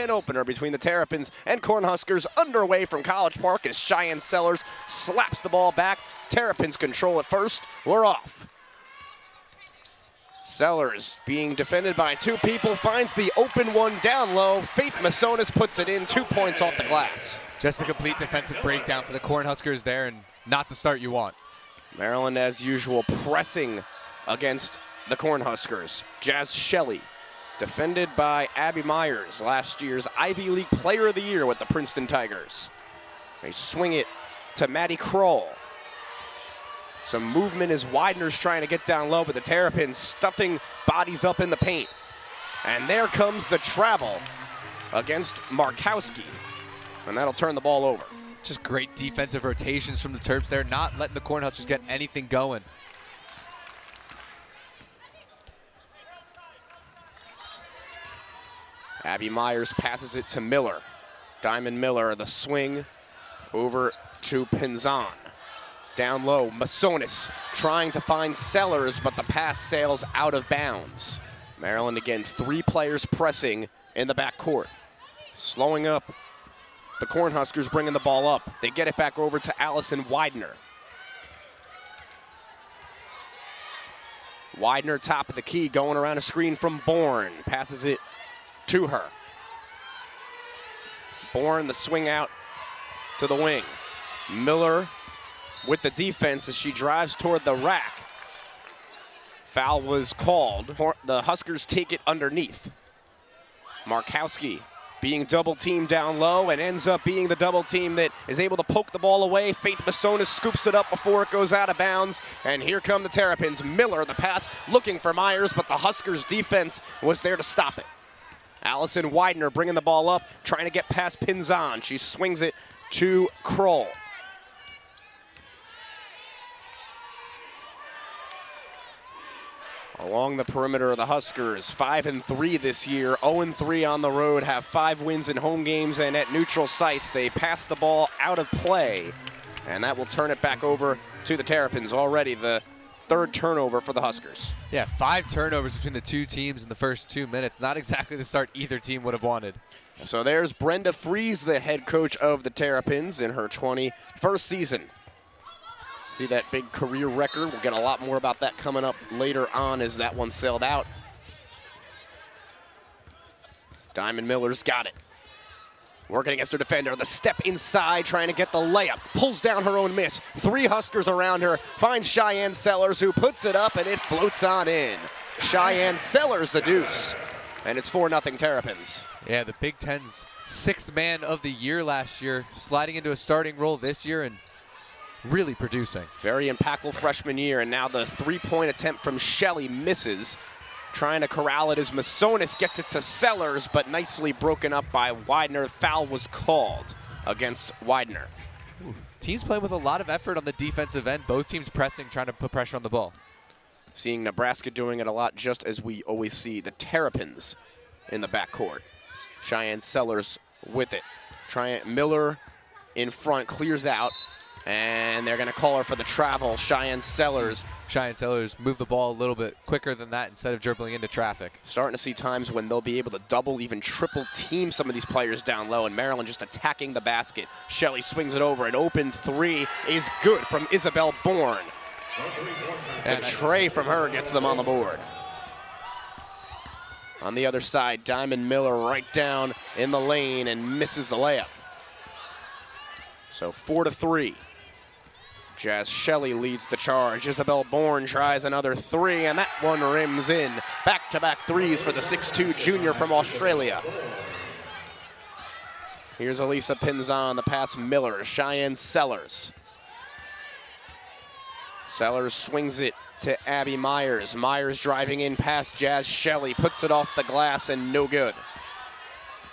10 opener between the Terrapins and Cornhuskers underway from College Park as Cheyenne Sellers slaps the ball back. Terrapins control it first. We're off. Sellers being defended by two people, finds the open one down low. Faith Masonis puts it in, 2 points off the glass. Just a complete defensive breakdown for the Cornhuskers there, and not the start you want. Maryland, as usual, pressing against the Cornhuskers. Jazz Shelley, defended by Abby Myers, last year's Ivy League Player of the Year with the Princeton Tigers. They swing it to Maddie Kroll. Some movement as Widener's trying to get down low, but the Terrapins stuffing bodies up in the paint. And there comes the travel against Markowski, and that'll turn the ball over. Just great defensive rotations from the Terps there, not letting the Cornhuskers get anything going. Abby Myers passes it to Miller. Diamond Miller, the swing over to Pinzan. Down low, Masonis trying to find Sellers, but the pass sails out of bounds. Maryland again, 3 players pressing in the backcourt. Slowing up, the Cornhuskers bringing the ball up. They get it back over to Allison Widener. Widener, top of the key, going around a screen from Bourne. Passes it to her. Bourne, the swing out to the wing. Miller with the defense as she drives toward the rack. Foul was called. The Huskers take it underneath. Markowski being double teamed down low and ends up being the double team that is able to poke the ball away. Faith Masonis scoops it up before it goes out of bounds. And here come the Terrapins. Miller, the pass, looking for Myers, but the Huskers defense was there to stop it. Allison Widener bringing the ball up, trying to get past Pinzan. She swings it to Kroll. Along the perimeter of the Huskers, 5-3 this year, 0-3 on the road, have 5 wins in home games, and at neutral sites, they pass the ball out of play, and that will turn it back over to the Terrapins. Already the 3rd turnover for the Huskers. Yeah, 5 turnovers between the two teams in the first 2 minutes. Not exactly the start either team would have wanted. So there's Brenda Fries, the head coach of the Terrapins, in her 21st season. See that big career record. We'll get a lot more about that coming up later on as that one sailed out. Diamond Miller's got it. Working against her defender. The step inside, trying to get the layup. Pulls down her own miss. 3 Huskers around her. Finds Cheyenne Sellers, who puts it up, and it floats on in. Cheyenne Sellers, the deuce. And it's 4-0 Terrapins. Yeah, the Big Ten's 6th man of the year last year, sliding into a starting role this year and really producing. Very impactful freshman year, and now the 3-point attempt from Shelley misses. Trying to corral it as Masonis gets it to Sellers, but nicely broken up by Widener. Foul was called against Widener. Teams playing with a lot of effort on the defensive end. Both teams pressing, trying to put pressure on the ball. Seeing Nebraska doing it a lot, just as we always see the Terrapins in the backcourt. Cheyenne Sellers with it. Miller in front, clears out. And they're going to call her for the travel. Cheyenne Sellers move the ball a little bit quicker than that instead of dribbling into traffic. Starting to see times when they'll be able to double, even triple team some of these players down low, and Maryland just attacking the basket. Shelley swings it over. An open 3 is good from Isabel Bourne. And a tray from her gets them on the board. On the other side, Diamond Miller right down in the lane and misses the layup. So 4-3. Jazz Shelley leads the charge. Isabel Bourne tries another 3, and that one rims in. Back-to-back threes for the 6'2 junior from Australia. Here's Elisa Pinzan, the pass Miller. Cheyenne Sellers. Sellers swings it to Abby Myers. Myers driving in past Jazz Shelley. Puts it off the glass and no good.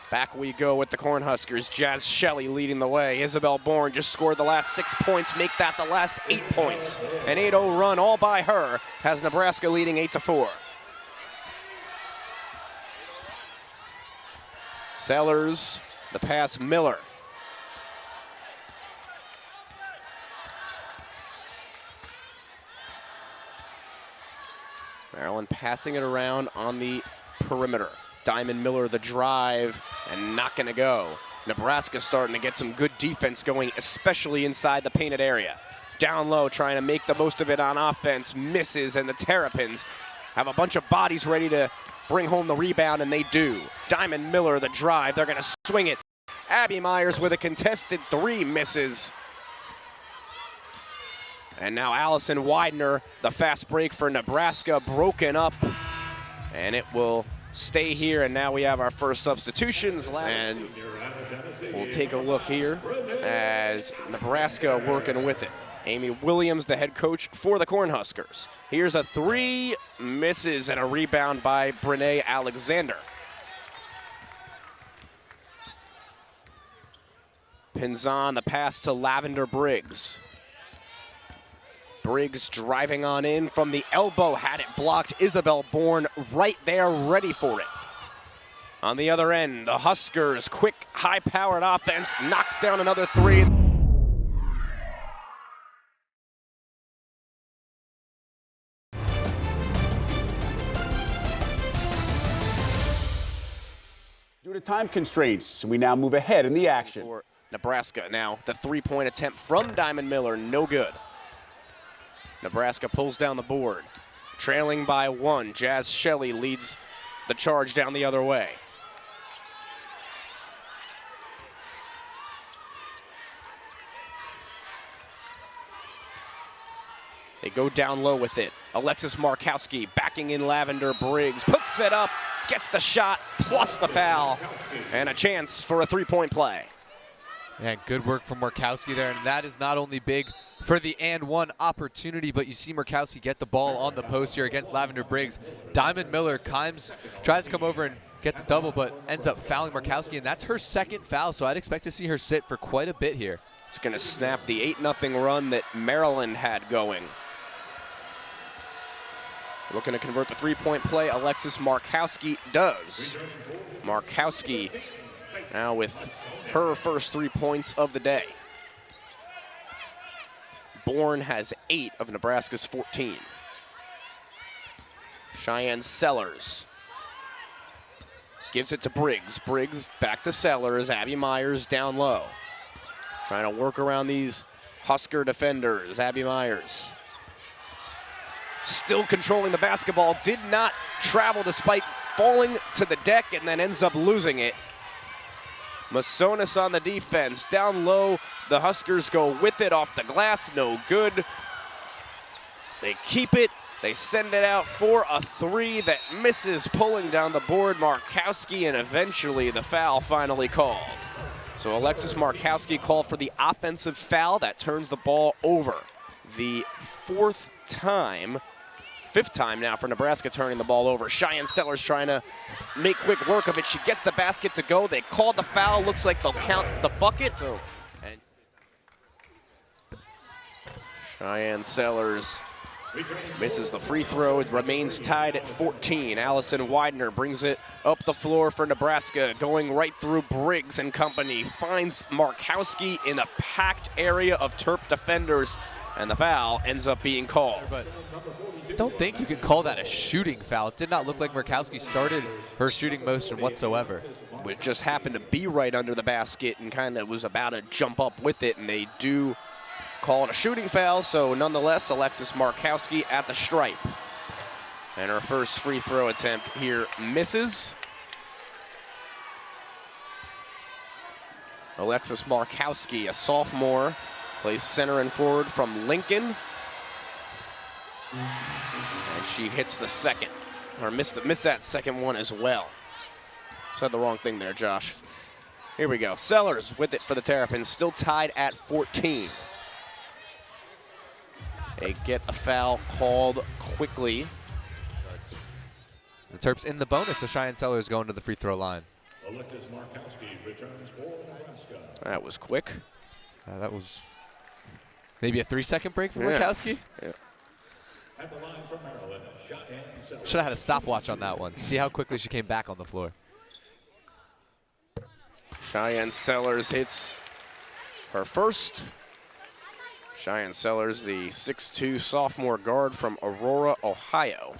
Back we go with the Cornhuskers. Jazz Shelley leading the way. Isabel Bourne just scored the last 6 points, make that the last 8 points. An 8-0 run all by her has Nebraska leading 8-4. Sellers, the pass Miller. Maryland passing it around on the perimeter. Diamond Miller, the drive, and not going to go. Nebraska starting to get some good defense going, especially inside the painted area. Down low, trying to make the most of it on offense, misses, and the Terrapins have a bunch of bodies ready to bring home the rebound, and they do. Diamond Miller, the drive, they're gonna swing it. Abby Myers with a contested three, misses. And now Allison Widener, the fast break for Nebraska, broken up, and it will stay here, and now we have our first substitutions. And we'll take a look here as Nebraska working with it. Amy Williams, the head coach for the Cornhuskers. Here's a three, misses, and a rebound by Brene Alexander. Pinzon, the pass to Lavender Briggs. Briggs driving on in from the elbow, had it blocked. Isabel Bourne right there, ready for it. On the other end, the Huskers, quick, high-powered offense, knocks down another three. Due to time constraints, we now move ahead in the action. For Nebraska now, the three-point attempt from Diamond Miller, no good. Nebraska pulls down the board. Trailing by one, Jazz Shelley leads the charge down the other way. They go down low with it. Alexis Markowski backing in Lavender Briggs, puts it up, gets the shot, plus the foul, and a chance for a three-point play. Yeah, good work from Markowski there, and that is not only big for the and one opportunity, but you see Markowski get the ball on the post here against Lavender Briggs. Diamond Miller tries to come over and get the double, but ends up fouling Markowski, and that's her second foul, so I'd expect to see her sit for quite a bit here. It's going to snap the 8-0 run that Maryland had going. Looking to convert the three-point play. Alexis Markowski does. Markowski now with her first 3 points of the day. Bourne has 8 of Nebraska's 14. Cheyenne Sellers gives it to Briggs. Briggs back to Sellers. Abby Myers down low. Trying to work around these Husker defenders. Abby Myers still controlling the basketball, did not travel despite falling to the deck and then ends up losing it. Masonis on the defense, down low, the Huskers go with it off the glass, no good. They keep it, they send it out for a three that misses, pulling down the board, Markowski, and eventually the foul finally called. So Alexis Markowski called for the offensive foul that turns the ball over. The fifth time now for Nebraska turning the ball over. Cheyenne Sellers trying to make quick work of it. She gets the basket to go. They called the foul. Looks like they'll count the bucket. And Cheyenne Sellers misses the free throw. It remains tied at 14. Allison Widener brings it up the floor for Nebraska, going right through Briggs and company. Finds Markowski in a packed area of Terp defenders, and the foul ends up being called. But I don't think you could call that a shooting foul. It did not look like Markowski started her shooting motion whatsoever. Which just happened to be right under the basket and kind of was about to jump up with it, and they do call it a shooting foul, so nonetheless, Alexis Markowski at the stripe. And her first free throw attempt here misses. Alexis Markowski, a sophomore, plays center and forward from Lincoln. And she hits the second, or missed that second one as well. Said the wrong thing there, Josh. Here we go. Sellers with it for the Terrapins, still tied at 14. They get a foul called quickly. The Terps in the bonus, so Cheyenne Sellers going to the free throw line. Alexis Markowski returns for Nebraska. That was quick. That was maybe a 3-second break for Markowski. Yeah. At the line from Maryland, Cheyenne Sellers. Should have had a stopwatch on that one. See how quickly she came back on the floor. Cheyenne Sellers hits her first. Cheyenne Sellers, the 6'2" sophomore guard from Aurora, Ohio.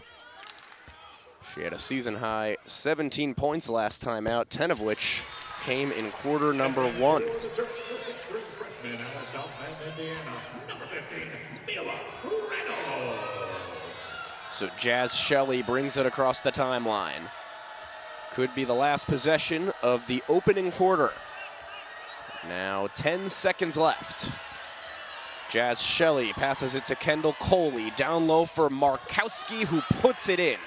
She had a season-high 17 points last time out, 10 of which came in quarter number 1. Freshman out of South Bend, Indiana, number 15, So Jazz Shelley brings it across the timeline. Could be the last possession of the opening quarter. Now 10 seconds left. Jazz Shelley passes it to Kendall Coley. Down low for Markowski, who puts it in.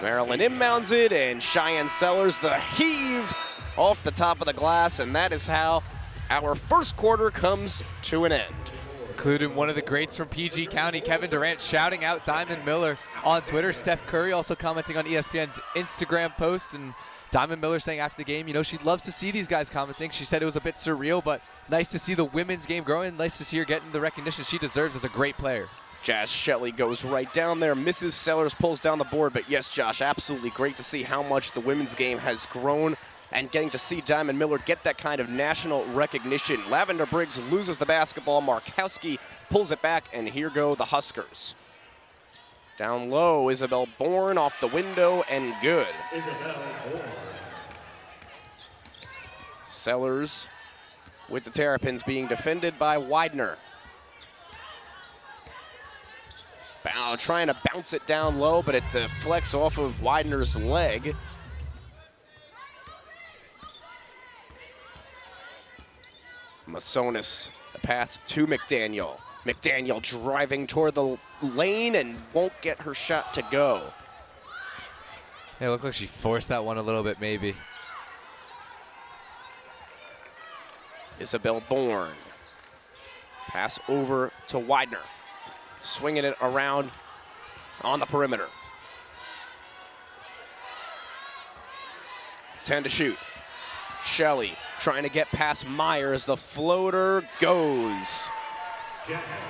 Maryland inbounds it, and Cheyenne Sellers the heave off the top of the glass, and that is how our first quarter comes to an end. Including one of the greats from PG County, Kevin Durant, shouting out Diamond Miller on Twitter. Steph Curry also commenting on ESPN's Instagram post, and Diamond Miller saying after the game, you know, she loves to see these guys commenting. She said it was a bit surreal, but nice to see the women's game growing. Nice to see her getting the recognition she deserves as a great player. Jazz Shelley goes right down there. Mrs. Sellers pulls down the board, but yes, Josh, absolutely great to see how much the women's game has grown and getting to see Diamond Miller get that kind of national recognition. Lavender Briggs loses the basketball. Markowski pulls it back, and here go the Huskers. Down low, Isabel Bourne off the window, and good. Sellers with the Terrapins being defended by Widener. Trying to bounce it down low, but it deflects off of Widener's leg. Masonis, the pass to McDaniel. McDaniel driving toward the lane and won't get her shot to go. It looked like she forced that one a little bit, maybe. Isabel Bourne. Pass over to Widener. Swinging it around on the perimeter. 10 to shoot. Shelley trying to get past Myers. The floater goes.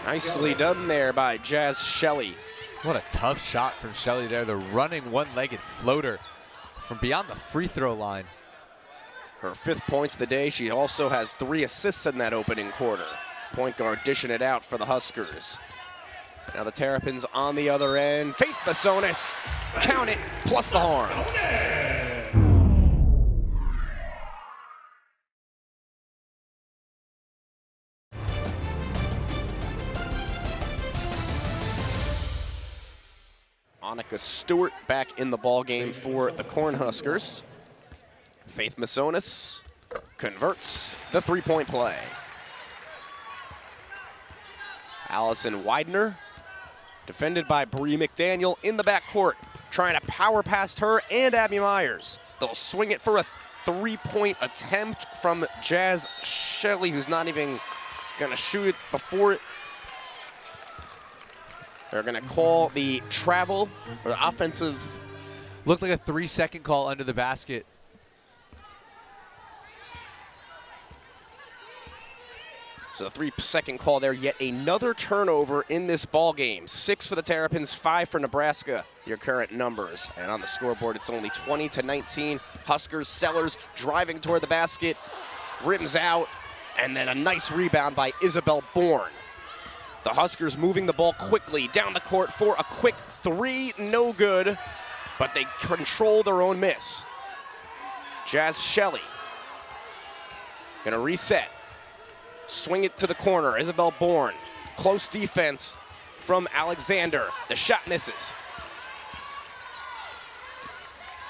Nicely done there by Jazz Shelley. What a tough shot from Shelley there. The running one-legged floater from beyond the free throw line. Her 5th points of the day. She also has 3 assists in that opening quarter. Point guard dishing it out for the Huskers. Now the Terrapins on the other end. Faith Masonis, count it, plus the horn. Annika Stewart back in the ballgame for the Cornhuskers. Faith Masonis converts the 3-point play. Allison Widener, defended by Bree McDaniel in the backcourt, trying to power past her and Abby Myers. They'll swing it for a 3-point attempt from Jazz Shelley, who's not even gonna shoot it before it. They're gonna call the travel, or the offensive. Looked like a 3-second call under the basket. So the 3-second call there, yet another turnover in this ball game. 6 for the Terrapins, 5 for Nebraska, your current numbers. And on the scoreboard, it's only 20-19. Huskers, Sellers driving toward the basket, rims out, and then a nice rebound by Isabel Bourne. The Huskers moving the ball quickly down the court for a quick 3, no good, but they control their own miss. Jazz Shelley gonna reset. Swing it to the corner, Isabel Bourne. Close defense from Alexander. The shot misses.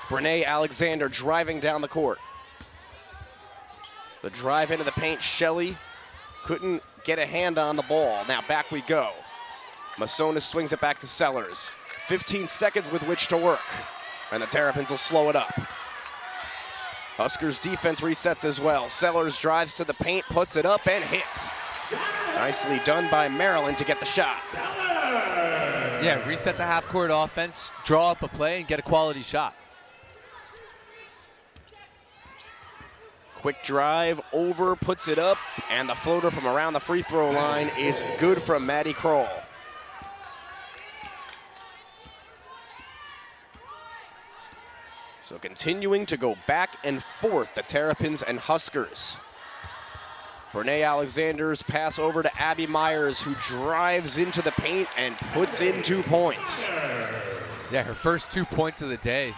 Brene Alexander driving down the court. The drive into the paint, Shelley couldn't get a hand on the ball. Now back we go. Masonis swings it back to Sellers. 15 seconds with which to work, and the Terrapins will slow it up. Huskers defense resets as well. Sellers drives to the paint, puts it up, and hits. Nicely done by Maryland to get the shot. Yeah, reset the half-court offense, draw up a play, and get a quality shot. Quick drive over, puts it up, and the floater from around the free throw line is good from Maddie Kroll. So continuing to go back and forth, the Terrapins and Huskers. Brene Alexander's pass over to Abby Myers, who drives into the paint and puts in 2 points. Yeah, her first 2 points of the day.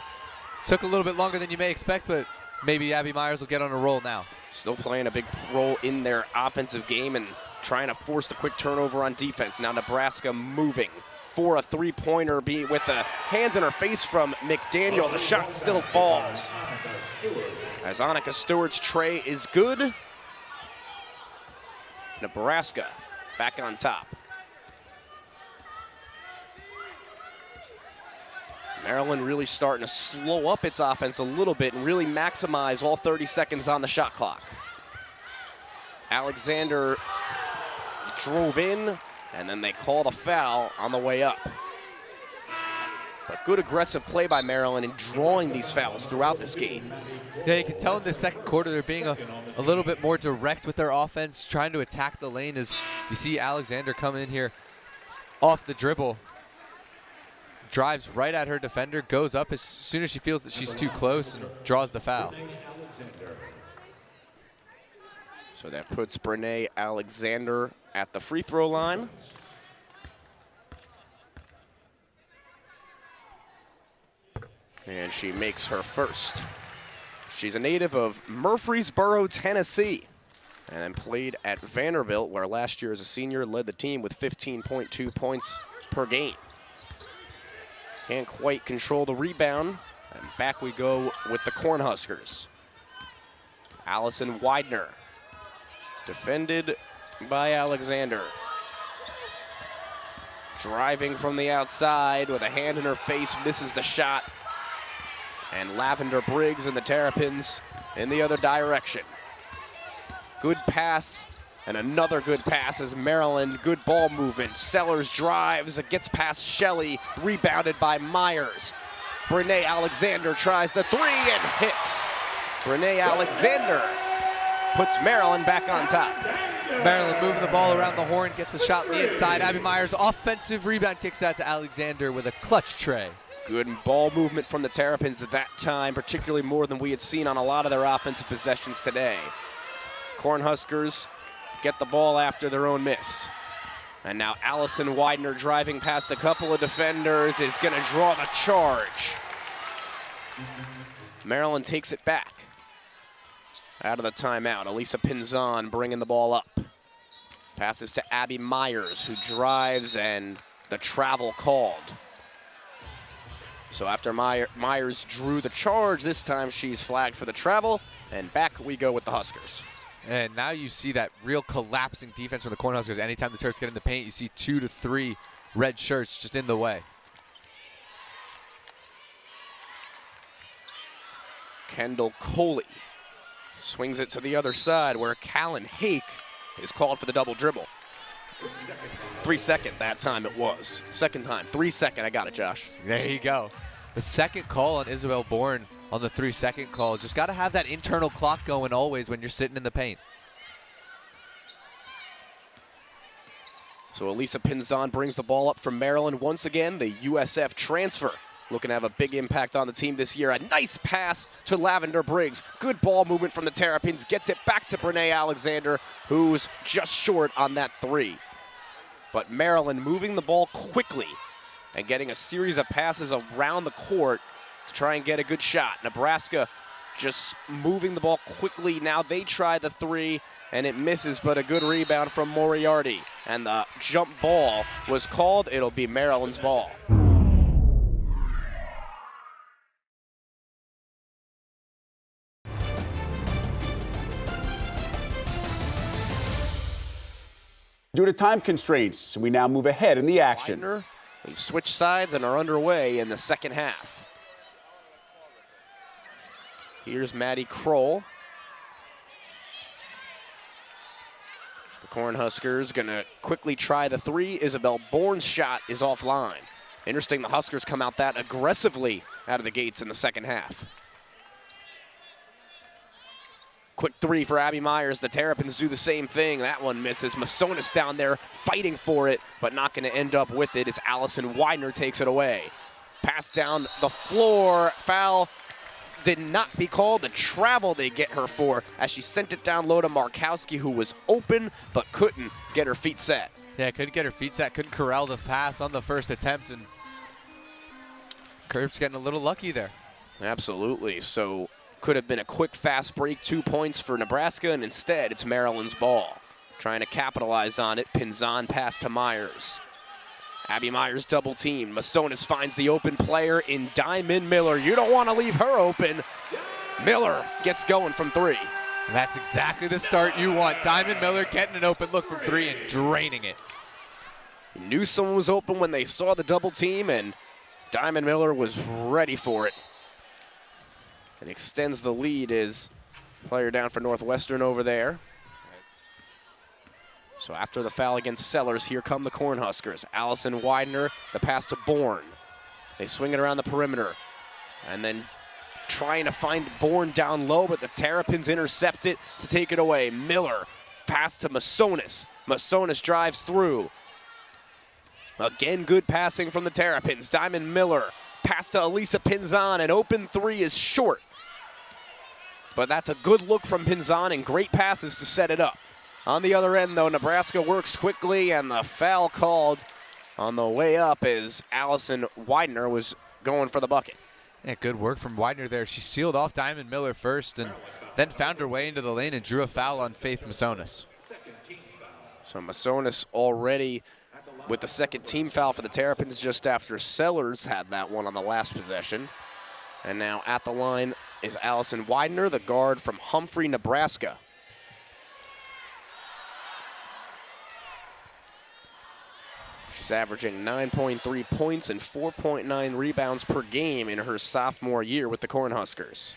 Took a little bit longer than you may expect, but maybe Abby Myers will get on a roll now. Still playing a big role in their offensive game and trying to force the quick turnover on defense. Now Nebraska moving for a three-pointer with a hand in her face from McDaniel. The shot still falls. As Annika Stewart's tray is good. Nebraska back on top. Maryland really starting to slow up its offense a little bit and really maximize all 30 seconds on the shot clock. Alexander drove in, and then they called a foul on the way up. But good aggressive play by Maryland in drawing these fouls throughout this game. Yeah, you can tell in the second quarter they're being a little bit more direct with their offense, trying to attack the lane as you see Alexander coming in here off the dribble. Drives right at her defender, goes up as soon as she feels that she's too close and draws the foul. So that puts Brene Alexander at the free throw line. And she makes her first. She's a native of Murfreesboro, Tennessee, and then played at Vanderbilt, where last year as a senior led the team with 15.2 points per game. Can't quite control the rebound, and back we go with the Cornhuskers. Allison Widener, defended by Alexander. Driving from the outside with a hand in her face, misses the shot. And Lavender Briggs and the Terrapins in the other direction. Good pass, and another good pass as Maryland, good ball movement. Sellers drives, it gets past Shelley, rebounded by Myers. Brene Alexander tries the three and hits. Brene Alexander puts Maryland back on top. Maryland moving the ball around the horn, gets a shot on the inside. Abby Myers, offensive rebound, kicks out to Alexander with a clutch tray. Good ball movement from the Terrapins at that time, particularly more than we had seen on a lot of their offensive possessions today. Cornhuskers get the ball after their own miss. And now Allison Widener driving past a couple of defenders is going to draw the charge. Maryland takes it back. Out of the timeout, Elisa Pinzon bringing the ball up. Passes to Abby Myers, who drives, and the travel called. So after Myers drew the charge, this time she's flagged for the travel, and back we go with the Huskers. And now you see that real collapsing defense from the Cornhuskers. Anytime the Terps get in the paint, you see 2 to 3 red shirts just in the way. Kendall Coley swings it to the other side where Callan Hake is called for the double dribble. 3 second that time it was. Second time, 3 second, I got it, Josh. There you go. The second call on Isabel Bourne on the 3 second call. Just got to have that internal clock going always when you're sitting in the paint. So Elisa Pinzon brings the ball up from Maryland once again, the USF transfer. Looking to have a big impact on the team this year. A nice pass to Lavender Briggs. Good ball movement from the Terrapins. Gets it back to Brene Alexander, who's just short on that three. But Maryland moving the ball quickly and getting a series of passes around the court to try and get a good shot. Nebraska just moving the ball quickly. Now they try the three, and it misses, but a good rebound from Moriarty. And the jump ball was called. It'll be Maryland's ball. Due to time constraints, we now move ahead in the action. Widener, they've switched sides and are underway in the second half. Here's Maddie Kroll. The Cornhuskers gonna quickly try the three. Isabel Bourne's shot is offline. Interesting, the Huskers come out that aggressively out of the gates in the second half. Quick three for Abby Myers. The Terrapins do the same thing. That one misses. Masonis down there fighting for it, but not going to end up with it as Allison Widener takes it away. Pass down the floor. Foul did not be called. The travel they get her for as she sent it down low to Markowski, who was open but couldn't get her feet set. Yeah, couldn't get her feet set. Couldn't corral the pass on the first attempt, and Curb's getting a little lucky there. Absolutely. So Could have been a quick, fast break, 2 points for Nebraska, and instead it's Maryland's ball. Trying to capitalize on it, Pinzan pass to Myers. Abby Myers double team. Masonis finds the open player in Diamond Miller. You don't want to leave her open. Miller gets going from 3. That's exactly the start you want. Diamond Miller getting an open look from 3 and draining it. He knew someone was open when they saw the double team, and Diamond Miller was ready for it. And extends the lead as player down for Northwestern over there. So after the foul against Sellers, here come the Cornhuskers. Allison Widener, the pass to Bourne. They swing it around the perimeter. And then trying to find Bourne down low, but the Terrapins intercept it to take it away. Miller, pass to Masonis. Masonis drives through. Again, good passing from the Terrapins. Diamond Miller, pass to Elisa Pinzan. An open 3 is short. But that's a good look from Pinzan and great passes to set it up. On the other end, though, Nebraska works quickly, and the foul called on the way up as Allison Widener was going for the bucket. Yeah, good work from Widener there. She sealed off Diamond Miller first and then found her way into the lane and drew a foul on Faith Masonis. So Masonis already with the second team foul for the Terrapins just after Sellers had that one on the last possession. And now at the line is Allison Widener, the guard from Humphrey, Nebraska. She's averaging 9.3 points and 4.9 rebounds per game in her sophomore year with the Cornhuskers.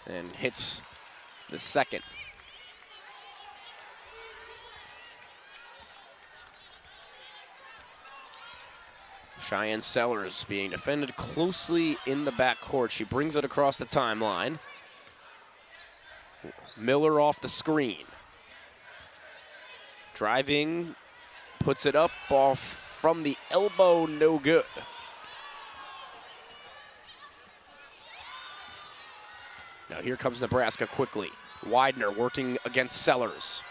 And hits the second. Cheyenne Sellers being defended closely in the backcourt. She brings it across the timeline. Miller off the screen. Driving, puts it up off from the elbow, no good. Now here comes Nebraska quickly. Widener working against Sellers.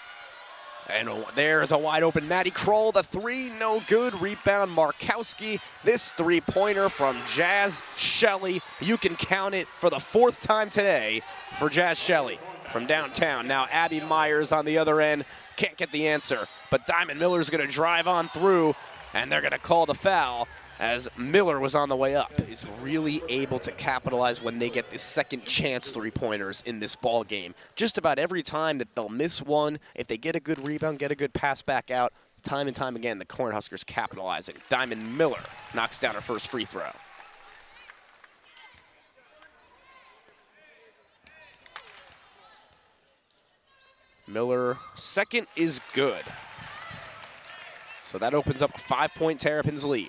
And there's a wide open Maddie Kroll, the 3, no good. Rebound Markowski. This 3-pointer from Jazz Shelley. You can count it for the 4th time today for Jazz Shelley from downtown. Now Abby Myers on the other end. Can't get the answer, but Diamond Miller's gonna drive on through, and they're gonna call the foul as Miller was on the way up. Is really able to capitalize when they get the second chance 3-pointers in this ball game. Just about every time that they'll miss one, if they get a good rebound, get a good pass back out, time and time again, the Cornhuskers capitalizing. Diamond Miller knocks down her first free throw. Miller, second is good. So that opens up a 5-point Terrapins lead.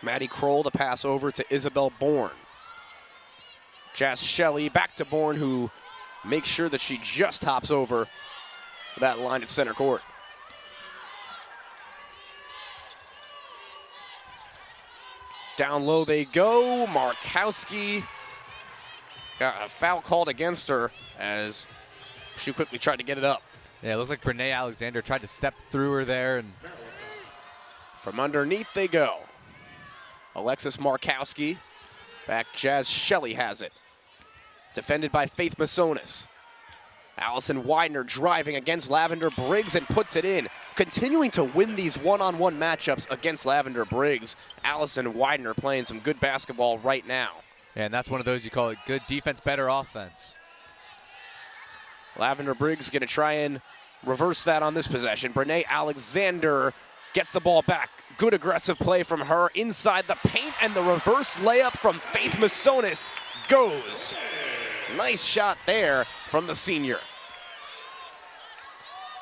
Maddie Kroll to pass over to Isabel Bourne. Jazz Shelley back to Bourne, who makes sure that she just hops over that line at center court. Down low they go. Markowski got a foul called against her as she quickly tried to get it up. Yeah, it looked like Brene Alexander tried to step through her there. And from underneath they go. Alexis Markowski. Back Jazz Shelley has it. Defended by Faith Masonis. Allison Widener driving against Lavender Briggs and puts it in. Continuing to win these one-on-one matchups against Lavender Briggs. Allison Widener playing some good basketball right now. Yeah, and that's one of those you call it good defense, better offense. Lavender Briggs going to try and reverse that on this possession. Brene Alexander gets the ball back. Good aggressive play from her inside the paint, and the reverse layup from Faith Masonis goes. Nice shot there from the senior.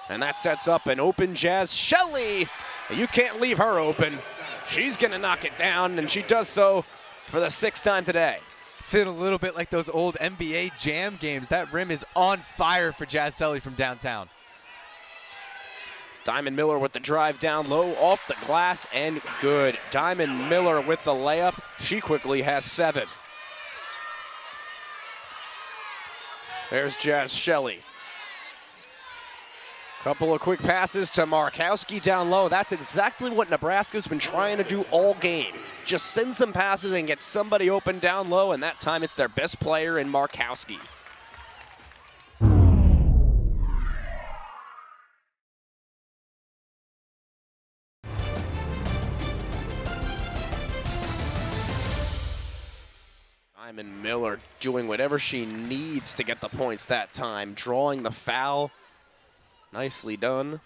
And that sets up an open Jazz Shelley. You can't leave her open. She's going to knock it down, and she does so for the 6th time today. Feel a little bit like those old NBA Jam games. That rim is on fire for Jazz Shelley from downtown. Diamond Miller with the drive down low, off the glass, and good. Diamond Miller with the layup. She quickly has 7. There's Jazz Shelley. Couple of quick passes to Markowski down low. That's exactly what Nebraska's been trying to do all game. Just send some passes and get somebody open down low, and that time it's their best player in Markowski. Diamond Miller doing whatever she needs to get the points that time, drawing the foul. Nicely done.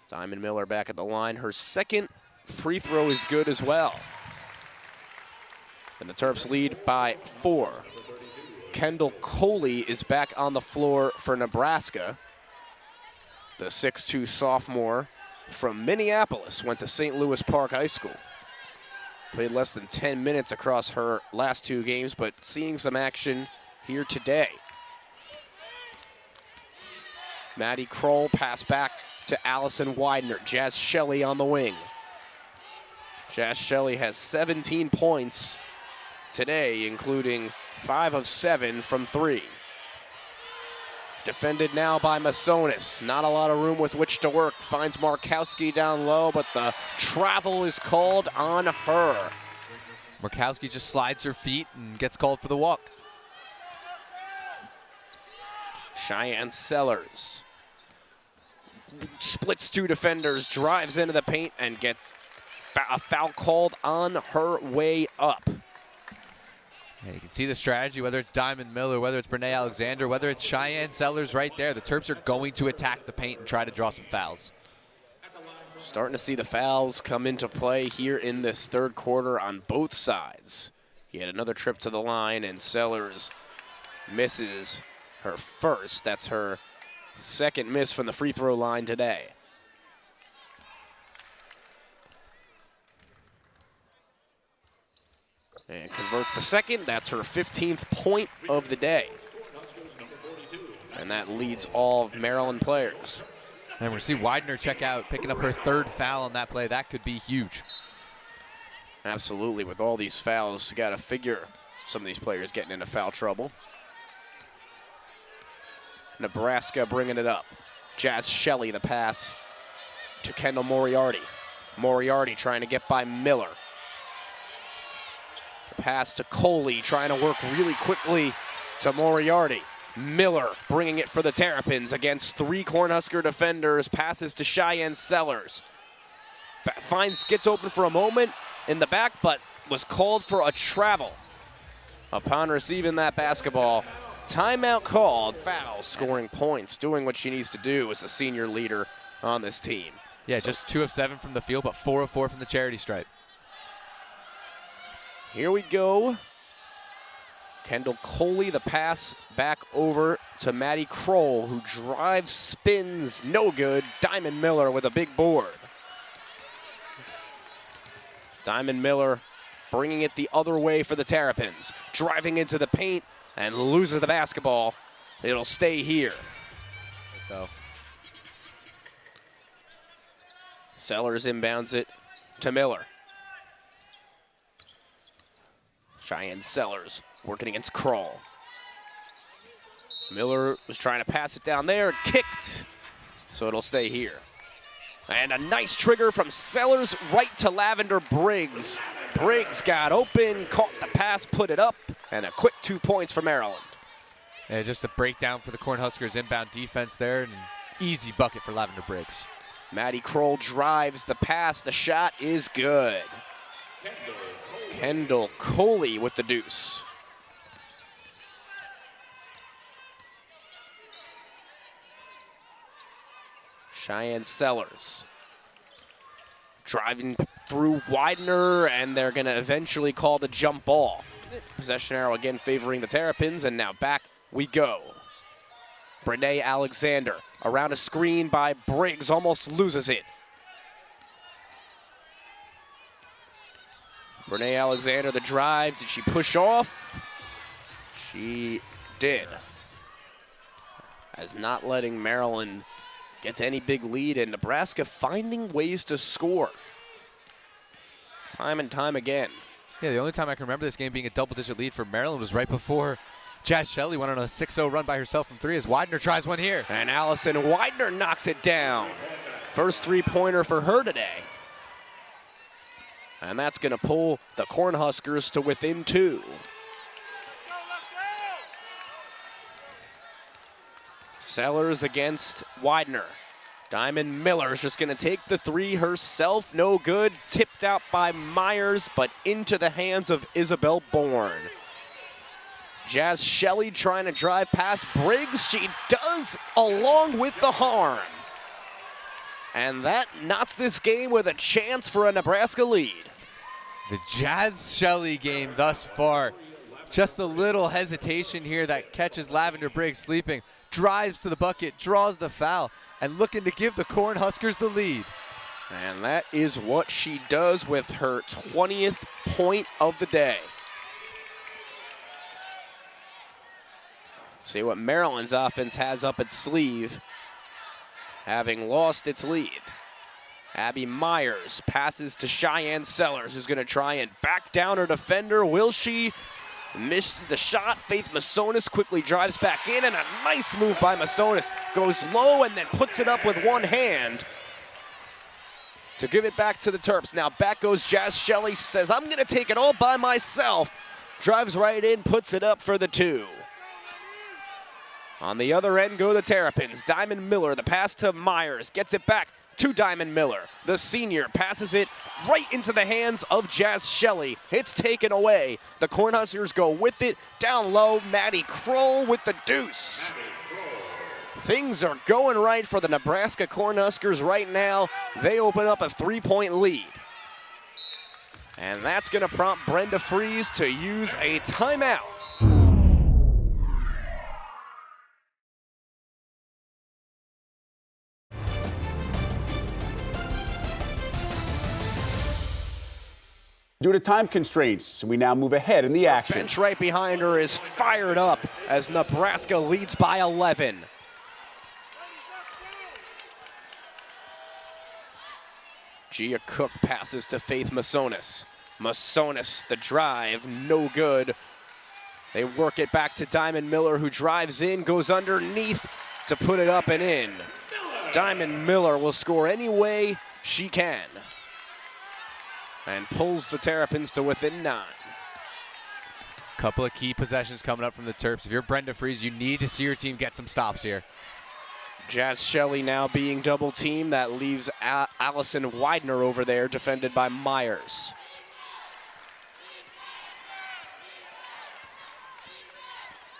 Diamond Miller back at the line. Her second free throw is good as well. And the Terps lead by 4. Kendall Coley is back on the floor for Nebraska. The 6'2" sophomore from Minneapolis, went to St. Louis Park High School. Played less than 10 minutes across her last 2 games, but seeing some action here today. Maddie Kroll pass back to Allison Widener. Jazz Shelley on the wing. Jazz Shelley has 17 points today, including 5 of 7 from 3. Defended now by Masonis. Not a lot of room with which to work. Finds Markowski down low, but the travel is called on her. Markowski just slides her feet and gets called for the walk. Cheyenne Sellers splits 2 defenders, drives into the paint, and gets a foul called on her way up. And you can see the strategy, whether it's Diamond Miller, whether it's Brene Alexander, whether it's Cheyenne Sellers right there. The Terps are going to attack the paint and try to draw some fouls. Starting to see the fouls come into play here in this third quarter on both sides. Yet another trip to the line, and Sellers misses her first. That's her second miss from the free throw line today. And converts the second. That's her 15th point of the day. And that leads all of Maryland players. And we're seeing Widener check out, picking up her 3rd foul on that play. That could be huge. Absolutely. With all these fouls, you got to figure some of these players getting into foul trouble. Nebraska bringing it up. Jazz Shelley, the pass to Kendall Moriarty. Moriarty trying to get by Miller. The pass to Coley, trying to work really quickly to Moriarty. Miller bringing it for the Terrapins against 3 Cornhusker defenders. Passes to Cheyenne Sellers. Gets open for a moment in the back, but was called for a travel. Upon receiving that basketball, timeout called. Foul, scoring points, doing what she needs to do as a senior leader on this team. Yeah, just 2 of 7 from the field, but 4 of 4 from the charity stripe. Here we go. Kendall Coley, the pass back over to Maddie Kroll, who drives, spins, no good. Diamond Miller with a big board. Diamond Miller bringing it the other way for the Terrapins. Driving into the paint and loses the basketball. It'll stay here. Go. Sellers inbounds it to Miller. Cheyenne Sellers working against Kroll. Miller was trying to pass it down there, kicked, so it'll stay here. And a nice trigger from Sellers right to Lavender Briggs. Briggs got open, caught the pass, put it up, and a quick 2 points for Maryland. Yeah, just a breakdown for the Cornhuskers inbound defense there, and an easy bucket for Lavender Briggs. Maddie Kroll drives the pass. The shot is good. Kendall Coley with the deuce. Cheyenne Sellers driving through Widener, and they're going to eventually call the jump ball. Possession arrow again favoring the Terrapins, and now back we go. Brene Alexander around a screen by Briggs, almost loses it. Brene Alexander, the drive. Did she push off? She did. As not letting Maryland get to any big lead, and Nebraska finding ways to score. Time and time again. Yeah, the only time I can remember this game being a double-digit lead for Maryland was right before Jazz Shelley went on a 6-0 run by herself from 3 as Widener tries one here. And Allison Widener knocks it down. First three-pointer for her today. And that's going to pull the Cornhuskers to within 2. Sellers against Widener. Diamond Miller's just going to take the 3 herself. No good. Tipped out by Myers, but into the hands of Isabel Bourne. Jazz Shelley trying to drive past Briggs. She does, along with the harm. And that knots this game with a chance for a Nebraska lead. The Jazz Shelley game thus far. Just a little hesitation here that catches Lavender Briggs sleeping. Drives to the bucket, draws the foul, and looking to give the Cornhuskers the lead. And that is what she does with her 20th point of the day. See what Maryland's offense has up its sleeve, having lost its lead. Abby Myers passes to Cheyenne Sellers, who's going to try and back down her defender. Will she? Miss the shot. Faith Masonis quickly drives back in, and a nice move by Masonis. Goes low and then puts it up with one hand to give it back to the Terps. Now back goes Jazz Shelley, says, I'm going to take it all by myself. Drives right in, puts it up for the 2. On the other end go the Terrapins. Diamond Miller, the pass to Myers, gets it back to Diamond Miller. The senior passes it right into the hands of Jazz Shelley. It's taken away. The Cornhuskers go with it. Down low, Maddie Kroll with the deuce. Things are going right for the Nebraska Cornhuskers right now. They open up a 3-point lead. And that's going to prompt Brenda Fries to use a timeout. Due to time constraints, we now move ahead in the action. Bench right behind her is fired up as Nebraska leads by 11. Gia Cook passes to Faith Masonis. Masonis, the drive, no good. They work it back to Diamond Miller, who drives in, goes underneath to put it up and in. Diamond Miller will score any way she can, and pulls the Terrapins to within 9. Couple of key possessions coming up from the Terps. If you're Brenda Fries, you need to see your team get some stops here. Jazz Shelley now being double teamed. That leaves Allison Widener over there, defended by Myers.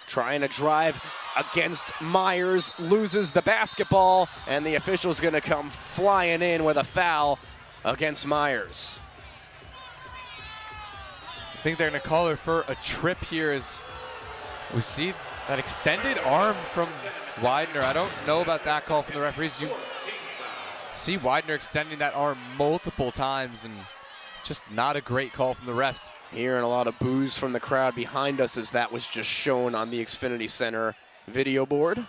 Trying to drive against Myers, loses the basketball, and the official's gonna come flying in with a foul against Myers. I think they're going to call her for a trip here as we see that extended arm from Widener. I don't know about that call from the referees. You see Widener extending that arm multiple times, and just not a great call from the refs. Hearing a lot of boos from the crowd behind us as that was just shown on the Xfinity Center video board.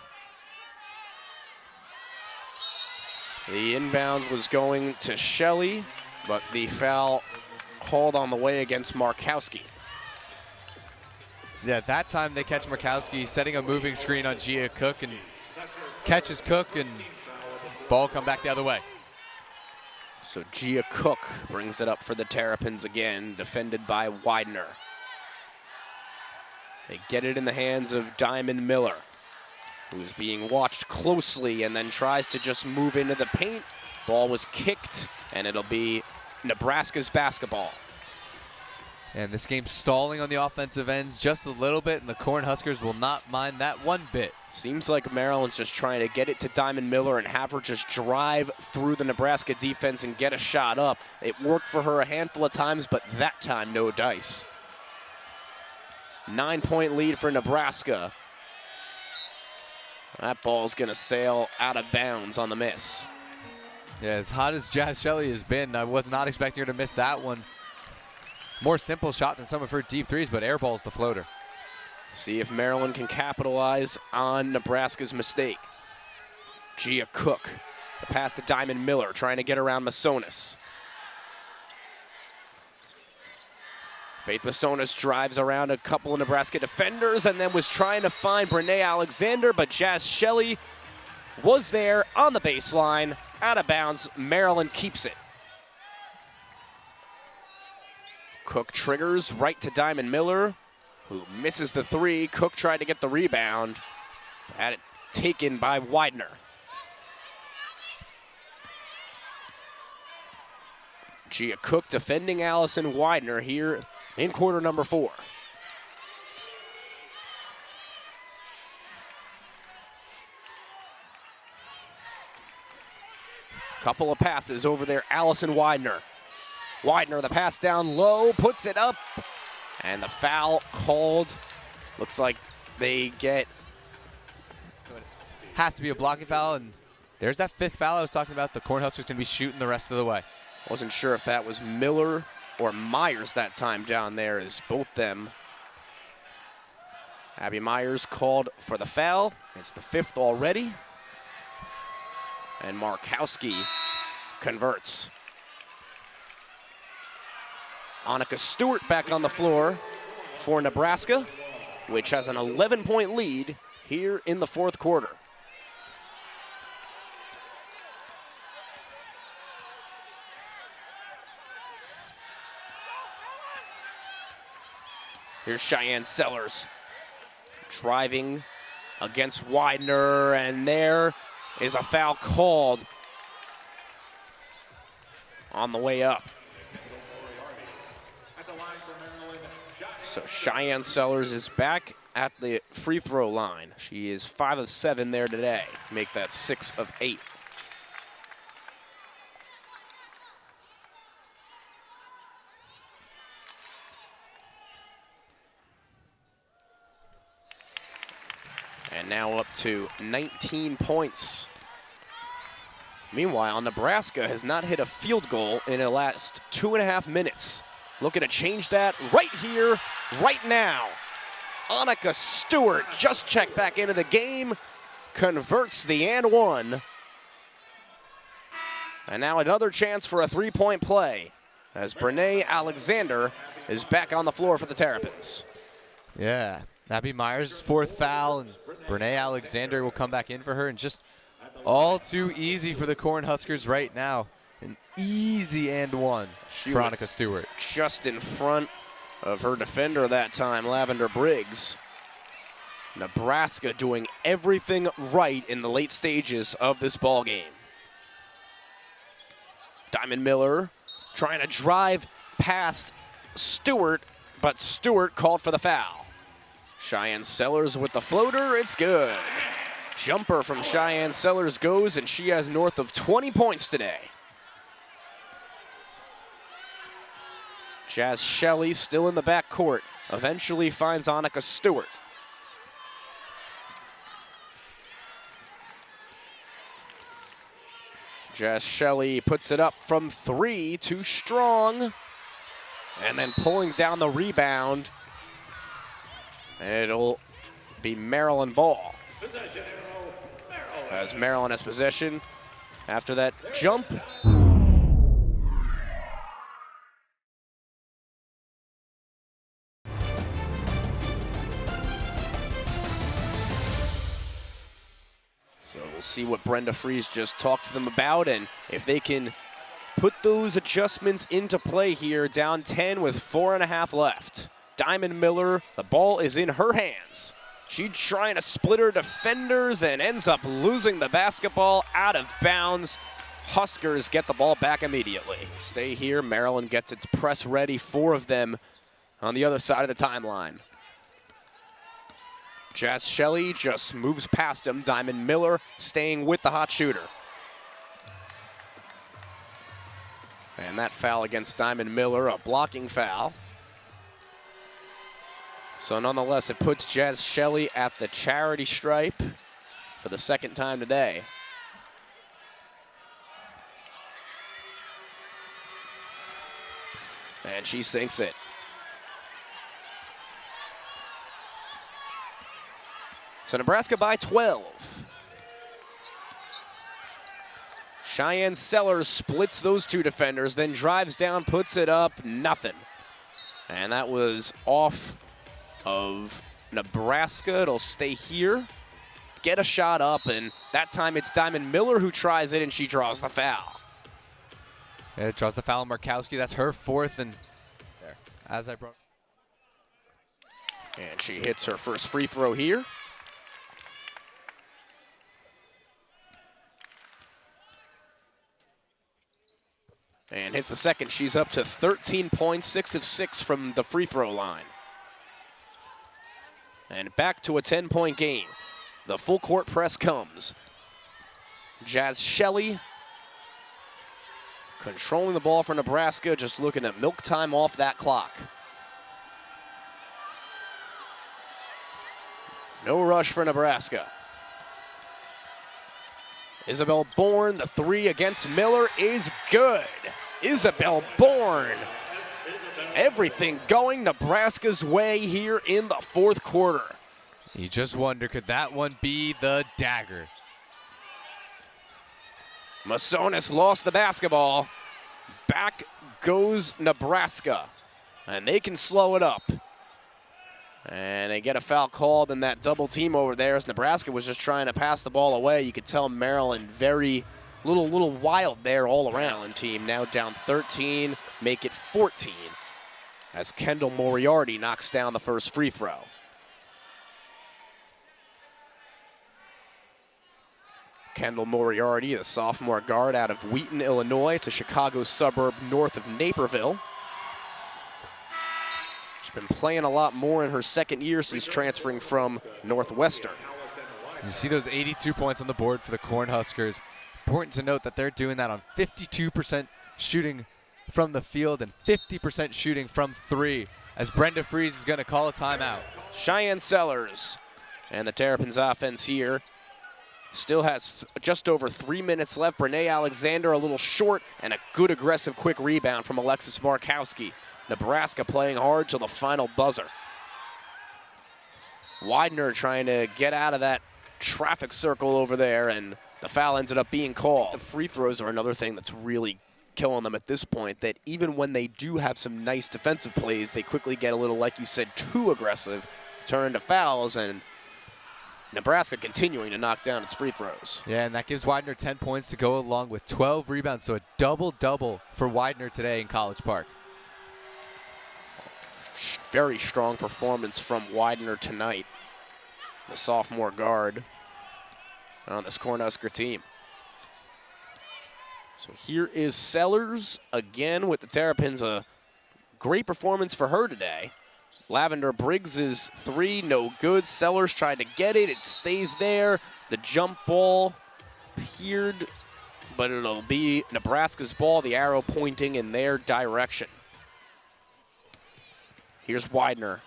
The inbound was going to Shelley, but the foul called on the way against Markowski. Yeah, that time they catch Markowski setting a moving screen on Gia Cook, and catches Cook, and ball come back the other way. So Gia Cook brings it up for the Terrapins again, defended by Widener. They get it in the hands of Diamond Miller, who's being watched closely and then tries to just move into the paint. Ball was kicked, and it'll be Nebraska's basketball. And this game's stalling on the offensive ends just a little bit, and the Cornhuskers will not mind that one bit. Seems like Maryland's just trying to get it to Diamond Miller and have her just drive through the Nebraska defense and get a shot up. It worked for her a handful of times, but that time, no dice. 9-point lead for Nebraska. That ball's gonna sail out of bounds on the miss. Yeah, as hot as Jazz Shelley has been, I was not expecting her to miss that one. More simple shot than some of her deep threes, but airballs the floater. See if Maryland can capitalize on Nebraska's mistake. Gia Cook, the pass to Diamond Miller, trying to get around Masonis. Faith Masonis drives around a couple of Nebraska defenders and then was trying to find Brene Alexander, but Jazz Shelley was there on the baseline, out of bounds. Maryland keeps it. Cook triggers right to Diamond Miller, who misses the three. Cook tried to get the rebound, had it taken by Widener. Gia Cook defending Allison Widener here in quarter number 4. Couple of passes over there, Allison Widener. Widener, the pass down low, puts it up, and the foul called. Looks like they get... Has to be a blocking foul, and there's that 5th foul I was talking about. The Cornhuskers going to be shooting the rest of the way. Wasn't sure if that was Miller or Myers that time down there, as both them. Abby Myers called for the foul. It's the 5th already. And Markowski converts. Annika Stewart back on the floor for Nebraska, which has an 11-point lead here in the 4th quarter. Here's Cheyenne Sellers driving against Widener, and there is a foul called on the way up. So Cheyenne Sellers is back at the free throw line. She is 5 of 7 there today. Make that 6 of 8. And now up to 19 points. Meanwhile, Nebraska has not hit a field goal in the last 2.5 minutes. Looking to change that right here, right now. Annika Stewart just checked back into the game, converts the and one. And now another chance for a 3-point play as Brene Alexander is back on the floor for the Terrapins. Yeah, Abby Myers' 4th foul, and Brene Alexander will come back in for her, and just all too easy for the Cornhuskers right now. An easy and one for Annika Stewart. Just in front of her defender that time, Lavender Briggs. Nebraska doing everything right in the late stages of this ball game. Diamond Miller trying to drive past Stewart, but Stewart called for the foul. Cheyenne Sellers with the floater, it's good. Jumper from Cheyenne Sellers goes, and she has north of 20 points today. Jazz Shelley still in the backcourt, eventually finds Annika Stewart. Jazz Shelley puts it up from 3, too strong. And then pulling down the rebound. And it'll be Maryland ball. As Maryland has possession after that jump. So we'll see what Brenda Fries just talked to them about, and if they can put those adjustments into play here, down 10 with 4.5 left. Diamond Miller, the ball is in her hands. She's trying to split her defenders and ends up losing the basketball out of bounds. Huskers get the ball back immediately. Stay here, Maryland gets its press ready, 4 of them on the other side of the timeline. Jazz Shelley just moves past him. Diamond Miller staying with the hot shooter. And that foul against Diamond Miller, a blocking foul. So nonetheless, it puts Jazz Shelley at the charity stripe for the 2nd time today. And she sinks it. So Nebraska by 12. Cheyenne Sellers splits those 2 defenders, then drives down, puts it up, nothing. And that was off of Nebraska. It'll stay here. Get a shot up, and that time it's Diamond Miller who tries it, and she draws the foul. Yeah, draws the foul on Markowski. That's her fourth, and there, as I brought. And she hits her first free throw here. And hits the second. She's up to 13 points, 6 of 6 from the free throw line. And back to a 10-point game. The full court press comes. Jazz Shelley controlling the ball for Nebraska, just looking at milk time off that clock. No rush for Nebraska. Isabel Bourne, the three against Miller is good. Isabel Bourne. Everything going Nebraska's way here in the fourth quarter. You just wonder, could that one be the dagger? Masonis lost the basketball. Back goes Nebraska. And they can slow it up. And they get a foul called in that double team over there as Nebraska was just trying to pass the ball away. You could tell Maryland very little wild there all around. Team now down 13, make it 14 as Kendall Moriarty knocks down the first free throw. Kendall Moriarty, the sophomore guard out of Wheaton, Illinois. It's a Chicago suburb north of Naperville. She's been playing a lot more in her second year since transferring from Northwestern. You see those 82 points on the board for the Cornhuskers. Important to note that they're doing that on 52% shooting from the field and 50% shooting from three, as Brenda Fries is going to call a timeout. Cheyenne Sellers and the Terrapins offense here still has just over 3 minutes left. Brene Alexander a little short, and a good aggressive quick rebound from Alexis Markowski. Nebraska playing hard till the final buzzer. Widener trying to get out of that traffic circle over there, and the foul ended up being called. The free throws are another thing that's really killing them at this point, that even when they do have some nice defensive plays, they quickly get a little, like you said, too aggressive, turn into fouls, and Nebraska continuing to knock down its free throws. Yeah, and that gives Widener 10 points to go along with 12 rebounds, so a double-double for Widener today in College Park. Very strong performance from Widener tonight, the sophomore guard on this Cornhusker team. So here is Sellers again with the Terrapins. A great performance for her today. Lavender Briggs' three, no good. Sellers tried to get it. It stays there. The jump ball appeared, but it'll be Nebraska's ball, the arrow pointing in their direction. Here's Widener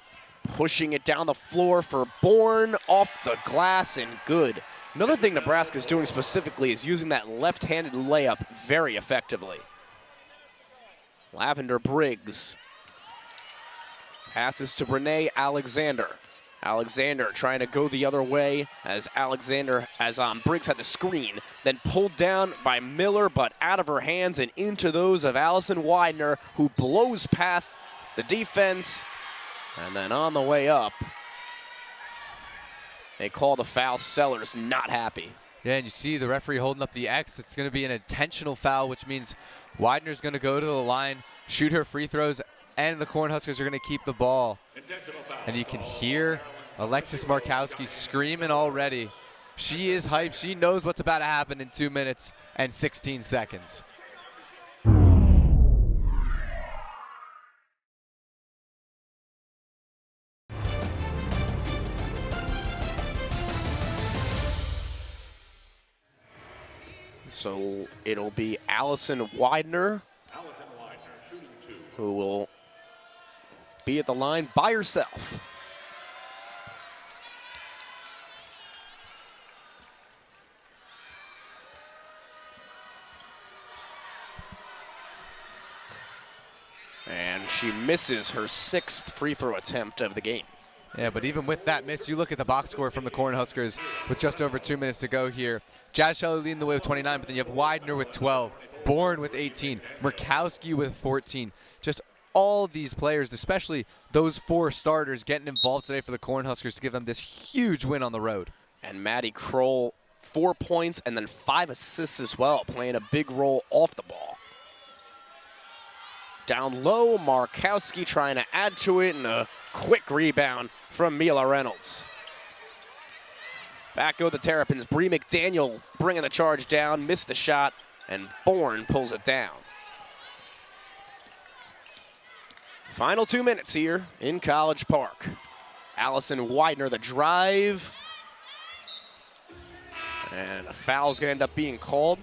pushing it down the floor for Bourne, off the glass and good. Another thing Nebraska's doing specifically is using that left-handed layup very effectively. Lavender Briggs passes to Brene Alexander. Alexander trying to go the other way as Briggs had the screen, then pulled down by Miller, but out of her hands and into those of Allison Widener, who blows past the defense, and then on the way up, they call the foul. Sellers not happy. Yeah, and you see the referee holding up the X. It's going to be an intentional foul, which means Widener's going to go to the line, shoot her free throws, and the Cornhuskers are going to keep the ball. And you can hear Alexis Markowski screaming already. She is hyped. She knows what's about to happen in 2 minutes and 16 seconds. So it'll be Allison Widener who will be at the line by herself. And she misses her 6th free throw attempt of the game. Yeah, but even with that miss, you look at the box score from the Cornhuskers with just over 2 minutes to go here. Jazz Shelley leading the way with 29, but then you have Widener with 12, Bourne with 18, Murkowski with 14. Just all these players, especially those 4 starters, getting involved today for the Cornhuskers to give them this huge win on the road. And Maddie Kroll, 4 points and then 5 assists as well, playing a big role off the ball. Down low, Markowski trying to add to it, and a quick rebound from Mila Reynolds. Back go the Terrapins. Bree McDaniel bringing the charge down, missed the shot, and Bourne pulls it down. Final 2 minutes here in College Park. Allison Widener, the drive. And a foul's going to end up being called.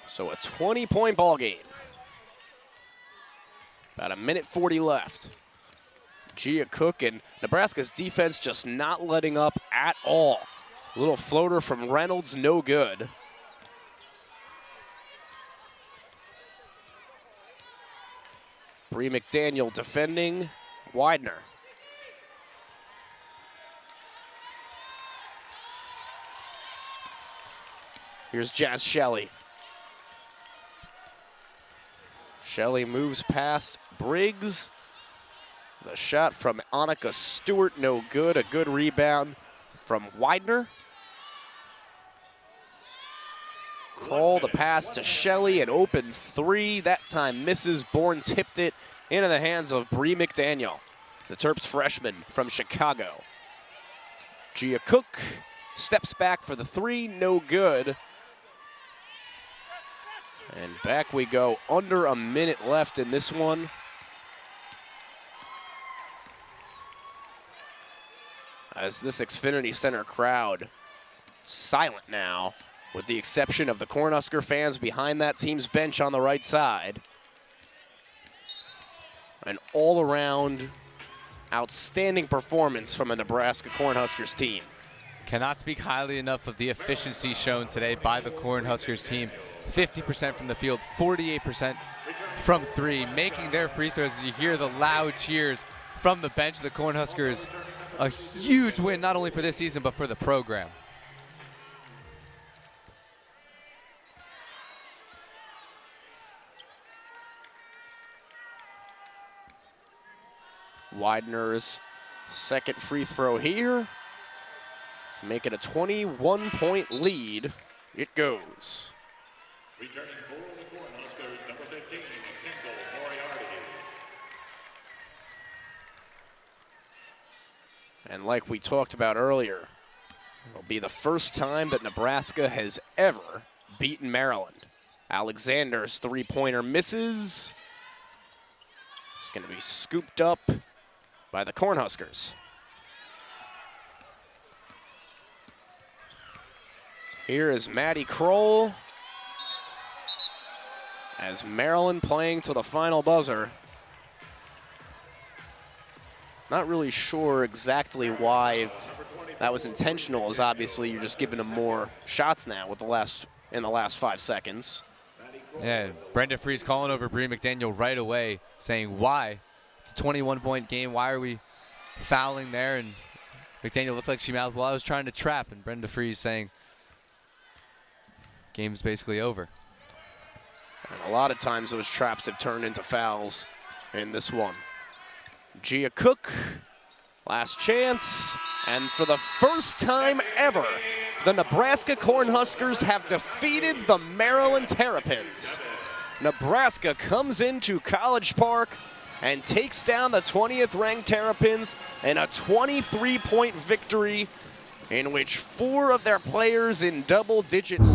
So a 20-point ball game. About 1:40 left. Gia Cook and Nebraska's defense just not letting up at all. Little floater from Reynolds, no good. Bree McDaniel defending Widener. Here's Jazz Shelley. Shelley moves past Briggs. The shot from Annika Stewart, no good. A good rebound from Widener. Kroll the pass to Shelley, an open 3. That time misses. Bourne tipped it into the hands of Bree McDaniel, the Terps freshman from Chicago. Gia Cook steps back for the 3, no good. And back we go, under a minute left in this one. As this Xfinity Center crowd silent now, with the exception of the Cornhusker fans behind that team's bench on the right side. An all-around outstanding performance from a Nebraska Cornhuskers team. Cannot speak highly enough of the efficiency shown today by the Cornhuskers team. 50% from the field, 48% from 3, making their free throws as you hear the loud cheers from the bench of the Cornhuskers. A huge win, not only for this season, but for the program. Widener's second free throw here to make it a 21-point lead. It goes. Returning for the Cornhuskers, number 15, Kendall Moriarty. And like we talked about earlier, it'll be the first time that Nebraska has ever beaten Maryland. Alexander's 3-pointer misses. It's going to be scooped up by the Cornhuskers. Here is Maddie Kroll, as Maryland playing to the final buzzer. Not really sure exactly why, if that was intentional, as obviously you're just giving them more shots now with in the last 5 seconds. Yeah, Brenda Freese calling over Bree McDaniel right away, saying why? It's a 21-point game. Why are we fouling there? And McDaniel looked like she mouthed, well, I was trying to trap. And Brenda Freese saying, game's basically over. And a lot of times those traps have turned into fouls in this one. Gia Cook, last chance. And for the first time ever, the Nebraska Cornhuskers have defeated the Maryland Terrapins. Nebraska comes into College Park and takes down the 20th ranked Terrapins in a 23-point victory in which 4 of their players in double digits